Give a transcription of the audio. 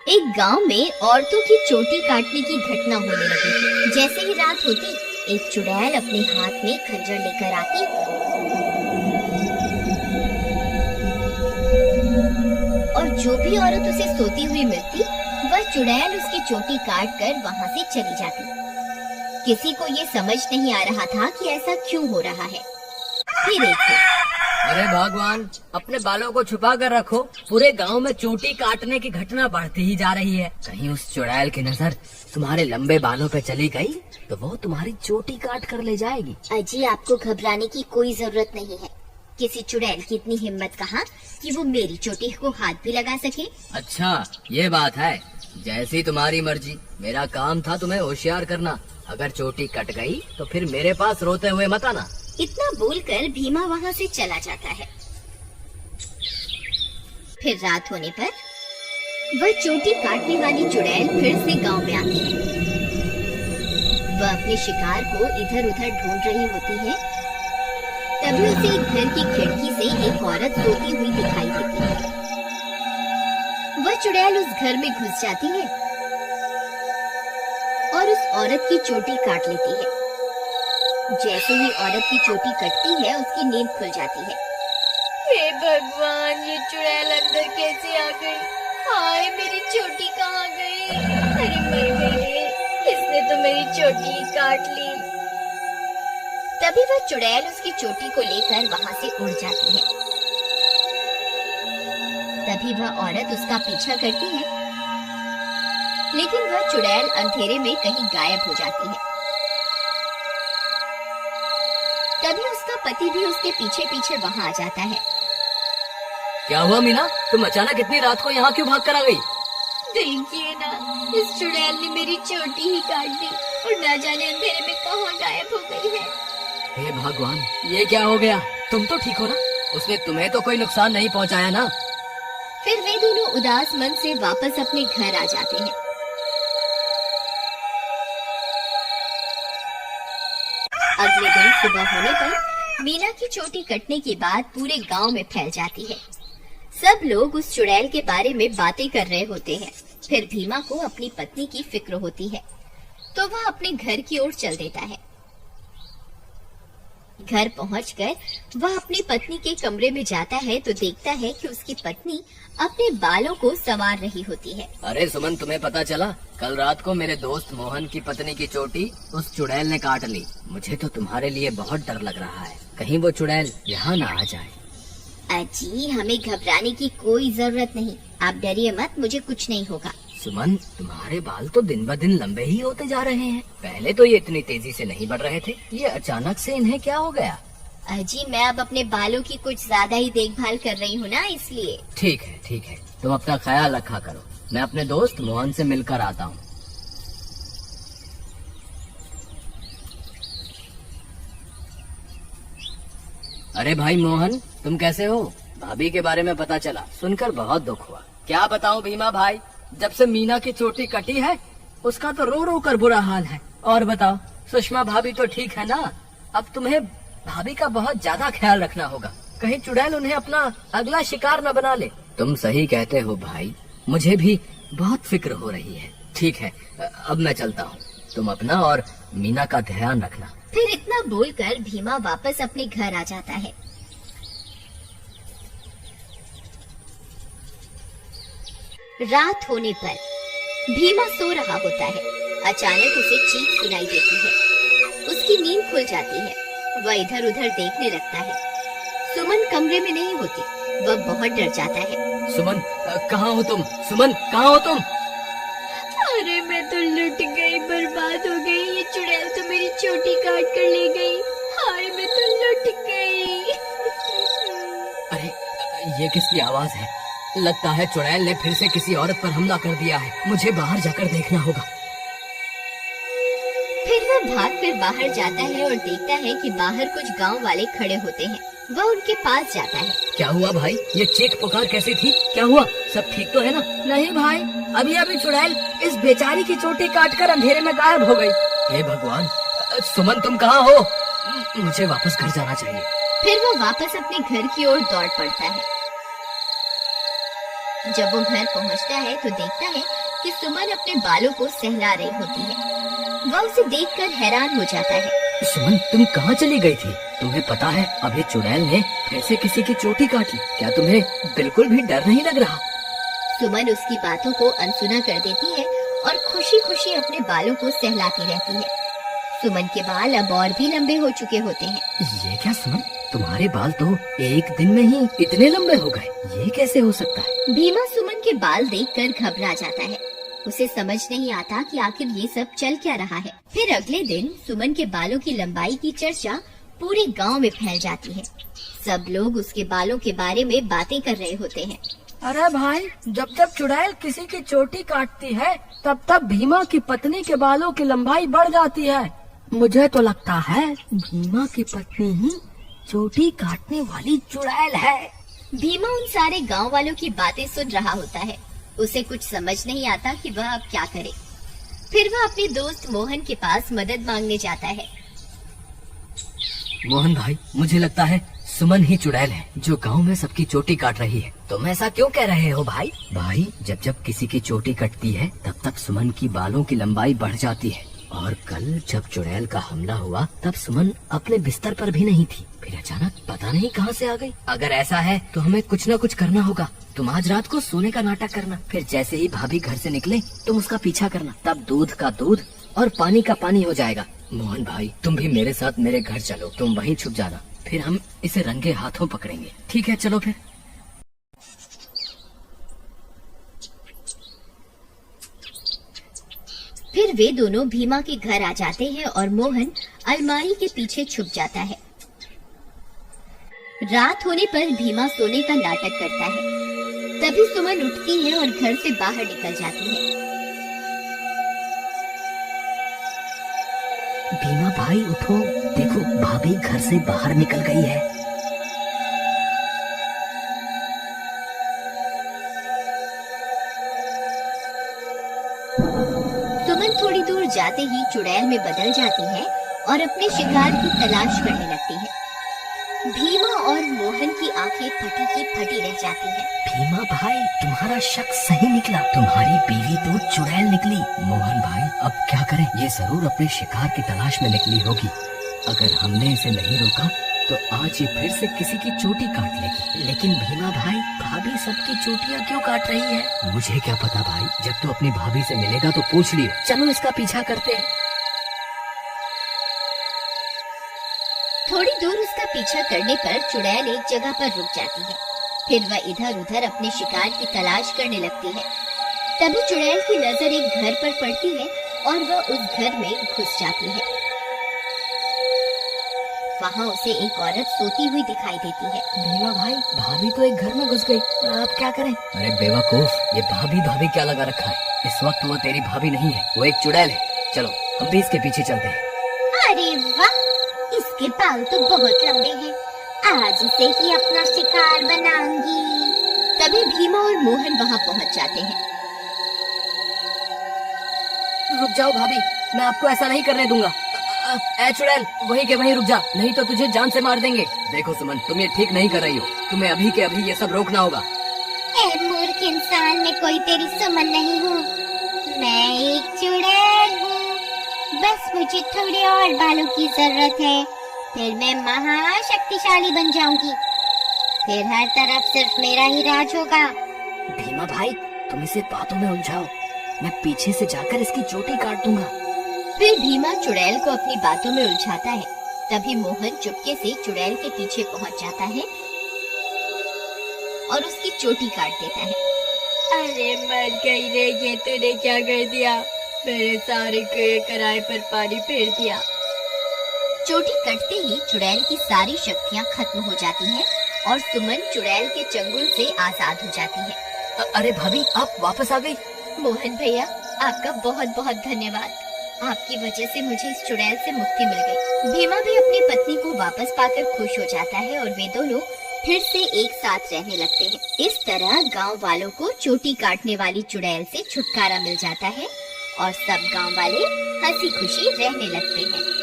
एक गांव में औरतों की चोटी काटने की घटना होने लगी थी। जैसे ही रात होती, एक चुड़ैल अपने हाथ में खंजर लेकर आती और जो भी औरत उसे सोती हुई मिलती, वह चुड़ैल उसकी चोटी काट कर वहाँ से चली जाती। किसी को ये समझ नहीं आ रहा था कि ऐसा क्यों हो रहा है। फिर एक दिन, अरे भगवान, अपने बालों को छुपा कर रखो। पूरे गांव में चोटी काटने की घटना बढ़ती ही जा रही है। कहीं उस चुड़ैल की नजर तुम्हारे लंबे बालों पे चली गई तो वो तुम्हारी चोटी काट कर ले जाएगी। अजी, आपको घबराने की कोई जरूरत नहीं है। किसी चुड़ैल की इतनी हिम्मत कहाँ कि वो मेरी चोटी को हाथ भी लगा सके। अच्छा, ये बात है। जैसी तुम्हारी मर्जी। मेरा काम था तुम्हें होशियार करना। अगर चोटी कट गई तो फिर मेरे पास रोते हुए मत आना। इतना बोलकर भीमा वहाँ से चला जाता है। फिर रात होने पर वह चोटी काटने वाली चुड़ैल फिर से गांव में आती है। वह अपने शिकार को इधर उधर ढूंढ रही होती है। तभी उसे एक घर की खिड़की से एक औरत सोती हुई दिखाई देती है। वह चुड़ैल उस घर में घुस जाती है और उस औरत की चोटी काट लेती है। जैसे ही औरत की चोटी कटती है, उसकी नींद खुल जाती है। हे भगवान, ये चुड़ैल अंदर कैसे आ गई? हाय, मेरी चोटी कहाँ गई? अरे मर गई, इसने तो मेरी चोटी ही काट ली। तभी वह चुड़ैल उसकी चोटी को लेकर वहाँ से उड़ जाती है। तभी वह औरत उसका पीछा करती है, लेकिन वह चुड़ैल अंधेरे में कहीं गायब हो जाती है। तभी उसका पति भी उसके पीछे पीछे वहाँ आ जाता है। क्या हुआ मीना, तुम अचानक इतनी रात को यहाँ क्यों भाग कर आ गई? देखिए ना, इस चुड़ैल ने मेरी चोटी ही काट दी और ना जाने अंधेरे में कहाँ गायब हो गई है। हे भगवान, ये क्या हो गया? तुम तो ठीक हो ना? उसने तुम्हें तो कोई नुकसान नहीं पहुँचाया ना? फिर वे दोनों उदास मन से वापस अपने घर आ जाते हैं। अगले दिन सुबह होने पर मीना की चोटी कटने की बात पूरे गांव में फैल जाती है। सब लोग उस चुड़ैल के बारे में बातें कर रहे होते हैं। फिर भीमा को अपनी पत्नी की फिक्र होती है, तो वह अपने घर की ओर चल देता है। घर पहुंचकर वह अपनी पत्नी के कमरे में जाता है तो देखता है कि उसकी पत्नी अपने बालों को संवार रही होती है। अरे सुमन, तुम्हें पता चला? कल रात को मेरे दोस्त मोहन की पत्नी की चोटी उस चुड़ैल ने काट ली। मुझे तो तुम्हारे लिए बहुत डर लग रहा है। कहीं वो चुड़ैल यहाँ ना आ जाए। अजी, हमें घबराने की कोई जरूरत नहीं। आप डरिए मत, मुझे कुछ नहीं होगा। सुमन, तुम्हारे बाल तो दिन ब दिन लंबे ही होते जा रहे हैं। पहले तो ये इतनी तेजी से नहीं बढ़ रहे थे। ये अचानक से इन्हें क्या हो गया? अजी, मैं अब अपने बालों की कुछ ज्यादा ही देखभाल कर रही हूँ ना, इसलिए। ठीक है, ठीक है। तुम अपना ख्याल रखा करो। मैं अपने दोस्त मोहन से मिलकर आता हूँ। अरे भाई मोहन, तुम कैसे हो? भाभी के बारे में पता चला, सुनकर बहुत दुख हुआ। क्या बताऊं भीमा भाई, जब से मीना की चोटी कटी है उसका तो रो रो कर बुरा हाल है। और बताओ, सुषमा भाभी तो ठीक है ना? अब तुम्हें भाभी का बहुत ज्यादा ख्याल रखना होगा, कहीं चुड़ैल उन्हें अपना अगला शिकार न बना ले। तुम सही कहते हो भाई, मुझे भी बहुत फिक्र हो रही है। ठीक है, अब मैं चलता हूँ। तुम अपना और मीना का ध्यान रखना। फिर इतना बोलकर भीमा वापस अपने घर आ जाता है। रात होने पर भीमा सो रहा होता है। अचानक उसे चीख सुनाई देती है। उसकी नींद खुल जाती है। वह इधर उधर देखने लगता है। सुमन कमरे में नहीं होती। वह बहुत डर जाता है। सुमन, कहाँ हो तुम? सुमन, कहाँ हो तुम? अरे, मैं तो लुट गई, बर्बाद हो गई। ये चुड़ैल तो मेरी चोटी काट कर ले गई। हाय, मैं तो लुट गई। अरे, ये किसकी आवाज है? लगता है चुड़ैल ने फिर से किसी औरत पर हमला कर दिया है। मुझे बाहर जाकर देखना होगा। फिर वह भाग कर बाहर जाता है और देखता है कि बाहर कुछ गांव वाले खड़े होते हैं। वह उनके पास जाता है। क्या हुआ भाई? ये चीख पुकार कैसी थी? क्या हुआ? सब ठीक तो है ना? नहीं भाई, अभी अभी चुड़ैल इस बेचारी की चोटी काटकर अंधेरे में गायब हो गई। हे भगवान, सुमन तुम कहाँ हो? मुझे वापस घर जाना चाहिए। फिर वो वापस अपने घर की ओर दौड़ पड़ता है। जब वो घर पहुंचता है तो देखता है कि सुमन अपने बालों को सहला रही होती है। वह उसे देखकर हैरान हो जाता है। सुमन, तुम कहाँ चली गई थी? तुम्हें पता है अभी चुड़ैल ने फिर से किसी की चोटी काटी। क्या तुम्हें बिल्कुल भी डर नहीं लग रहा? सुमन उसकी बातों को अनसुना कर देती है और खुशी खुशी अपने बालों को सहलाती रहती है। सुमन के बाल अब और भी लंबे हो चुके होते हैं। ये क्या सुमन, तुम्हारे बाल तो एक दिन में ही इतने लंबे हो गए, ये कैसे हो सकता है? भीमा सुमन के बाल देखकर घबरा जाता है। उसे समझ नहीं आता कि आखिर ये सब चल क्या रहा है। फिर अगले दिन सुमन के बालों की लंबाई की चर्चा पूरे गांव में फैल जाती है। सब लोग उसके बालों के बारे में बातें कर रहे होते हैं। अरे भाई, जब जब चुड़ैल किसी की चोटी काटती है तब तब भीमा की पत्नी के बालों की लंबाई बढ़ जाती है। मुझे तो लगता है भीमा की पत्नी ही चोटी काटने वाली चुड़ैल है। भीमा उन सारे गांव वालों की बातें सुन रहा होता है। उसे कुछ समझ नहीं आता कि वह अब क्या करे। फिर वह अपने दोस्त मोहन के पास मदद मांगने जाता है। मोहन भाई, मुझे लगता है सुमन ही चुड़ैल है जो गांव में सबकी चोटी काट रही है। तुम ऐसा क्यों कह रहे हो भाई? भाई, जब जब किसी की चोटी कटती है तब तब सुमन की बालों की लंबाई बढ़ जाती है। और कल जब चुड़ैल का हमला हुआ तब सुमन अपने बिस्तर पर भी नहीं थी, फिर अचानक पता नहीं कहां से आ गई। अगर ऐसा है तो हमें कुछ न कुछ करना होगा। तुम आज रात को सोने का नाटक करना, फिर जैसे ही भाभी घर से निकले तुम उसका पीछा करना, तब दूध का दूध और पानी का पानी हो जाएगा। मोहन भाई, तुम भी मेरे साथ मेरे घर चलो, तुम वहीं छुप जाना, फिर हम इसे रंगे हाथों पकड़ेंगे। ठीक है, चलो फिर। फिर वे दोनों भीमा के घर आ जाते हैं और मोहन अलमारी के पीछे छुप जाता है। रात होने पर भीमा सोने का नाटक करता है। तभी सुमन उठती है और घर से बाहर निकल जाती है। भीमा भाई उठो, देखो भाभी घर से बाहर निकल गई है। सुमन थोड़ी दूर जाते ही चुड़ैल में बदल जाती है और अपने शिकार की तलाश करने लगती है। भीमा और मोहन की आंखें फटी की फटी रह जाती हैं। भीमा भाई, तुम्हारा शक सही निकला, तुम्हारी बीवी तो चुड़ैल निकली। मोहन भाई, अब क्या करें? ये जरूर अपने शिकार की तलाश में निकली होगी। अगर हमने इसे नहीं रोका तो आज ये फिर से किसी की चोटी काट लेगी। लेकिन भीमा भाई, भाभी सबकी चोटियाँ क्यों काट रही है? मुझे क्या पता भाई, जब तू अपनी भाभी से मिलेगा तो पूछ लियो। चलो इसका पीछा करते हैं। थोड़ी दूर उसका पीछा करने पर चुड़ैल एक जगह पर रुक जाती है। फिर वह इधर उधर अपने शिकार की तलाश करने लगती है। तभी चुड़ैल की नजर एक घर पर पड़ती है और वह उस घर में घुस जाती है। वहाँ उसे एक औरत सोती हुई दिखाई देती है। भीमा भाई, भाभी तो एक घर में घुस गई, अब क्या करें? अरे बेवकूफ, ये भाभी भाभी क्या लगा रखा है? इस वक्त वो तेरी भाभी नहीं है, वो एक चुड़ैल है। चलो हम भी इसके पीछे चलते हैं। अरे वाह, इसके बाल तो बहुत लंबे हैं। आज इसे ही अपना शिकार बनाऊंगी। तभी भीमा और मोहन वहाँ पहुँच जाते हैं। रुक जाओ भाभी, मैं आपको ऐसा नहीं करने दूंगा। ए चुड़ैल, वहीं के वहीं रुक जा, नहीं तो तुझे जान से मार देंगे। देखो सुमन, तुम ये ठीक नहीं कर रही हो, तुम्हें अभी के अभी ये सब रोकना होगा। ए मूर्ख इंसान, मैं कोई तेरी सुमन नहीं हूँ, मैं एक चुड़ैल हूँ। बस मुझे थोड़े और बालों की जरूरत है, फिर मैं महाशक्तिशाली बन जाऊंगी। फिर हर तरफ सिर्फ मेरा ही राज होगा। भीमा भाई, तुम इसे बातों में उलझाओ, मैं पीछे से जाकर इसकी चोटी काट दूंगा। फिर भीमा चुड़ैल को अपनी बातों में उलझाता है। तभी मोहन चुपके से चुड़ैल के पीछे पहुंच जाता है और उसकी चोटी काट देता है। अरे मर गई रे, ये तूने क्या कर दिया? मेरे सारे कराए पर पानी फेर दिया। चोटी कटते ही चुड़ैल की सारी शक्तियाँ खत्म हो जाती हैं और सुमन चुड़ैल के चंगुल से आजाद हो जाती है। अरे भाभी, आप वापस आ गई? मोहन भैया, आपका बहुत बहुत धन्यवाद। आपकी वजह से मुझे इस चुड़ैल से मुक्ति मिल गई। भीमा भी अपनी पत्नी को वापस पाकर खुश हो जाता है और वे दोनों फिर से एक साथ रहने लगते हैं। इस तरह गांव वालों को चोटी काटने वाली चुड़ैल से छुटकारा मिल जाता है और सब गांव वाले हंसी खुशी रहने लगते हैं।